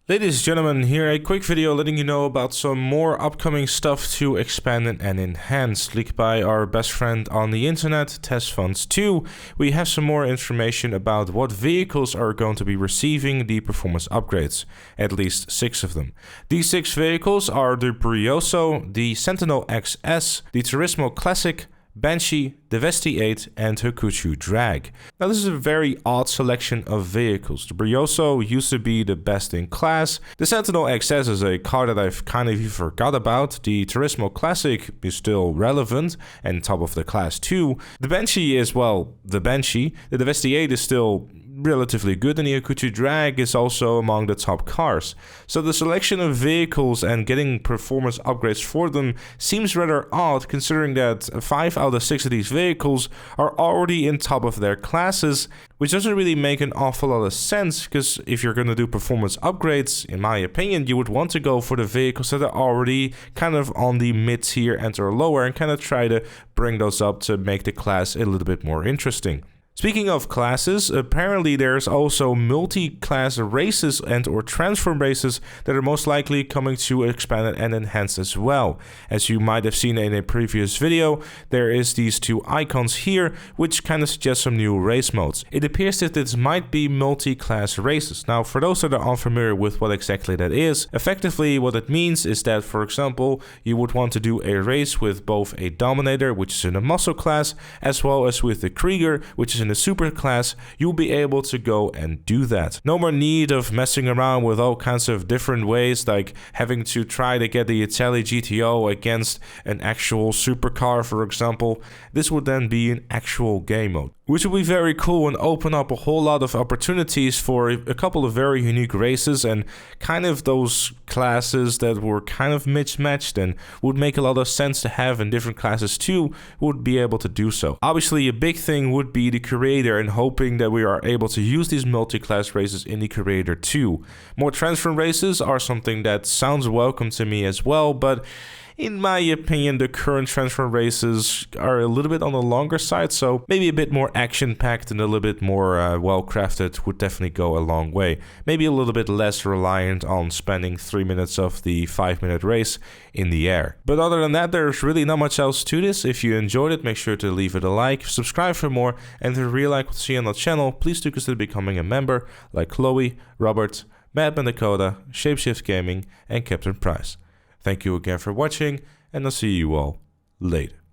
Ladies and gentlemen, here a quick video letting you know about some more upcoming stuff to expand and enhance, leaked by our best friend on the internet, Test Funds 2. We have some more information about what vehicles are going to be receiving the performance upgrades, at least 6 of them. These 6 vehicles are the Brioso, the Sentinel XS, the Turismo Classic, Banshee, the Vesti 8 and Hakuchu Drag. Now this is a very odd selection of vehicles. The Brioso used to be the best in class. The Sentinel XS is a car that I've kind of forgot about. The Turismo Classic is still relevant and top of the class too. The Banshee is, well, the Banshee. The Vesti 8 is still relatively good, and the Hakuchu Drag is also among the top cars. So the selection of vehicles and getting performance upgrades for them seems rather odd, considering that 5 out of 6 of these vehicles are already in top of their classes, which doesn't really make an awful lot of sense, because if you're going to do performance upgrades, in my opinion, you would want to go for the vehicles that are already kind of on the mid-tier and or lower and kind of try to bring those up to make the class a little bit more interesting. Speaking of classes, apparently there's also multi-class races and or transform races that are most likely coming to expand and enhance as well. As you might have seen in a previous video, there is these 2 icons here, which kind of suggest some new race modes. It appears that this might be multi-class races. Now, for those that are unfamiliar with what exactly that is, effectively what it means is that, for example, you would want to do a race with both a Dominator, which is in a muscle class, as well as with the Krieger, which is in the super class. You'll be able to go and do that. No more need of messing around with all kinds of different ways, like having to try to get the Italy GTO against an actual supercar, for example. This would then be an actual game mode, which would be very cool and open up a whole lot of opportunities for a couple of very unique races and kind of those classes that were kind of mismatched and would make a lot of sense to have in different classes too, would be able to do so. Obviously, a big thing would be the creator and hoping that we are able to use these multi-class races in the creator too. More transform races are something that sounds welcome to me as well, but in my opinion, the current transfer races are a little bit on the longer side, so maybe a bit more action-packed and a little bit more well-crafted would definitely go a long way. Maybe a little bit less reliant on spending 3 minutes of the 5-minute race in the air. But other than that, there's really not much else to this. If you enjoyed it, make sure to leave it a like, subscribe for more, and if you really like what you see on the channel, please do consider becoming a member like Chloe, Robert, Madman Dakota, Shapeshift Gaming, and Captain Price. Thank you again for watching, and I'll see you all later.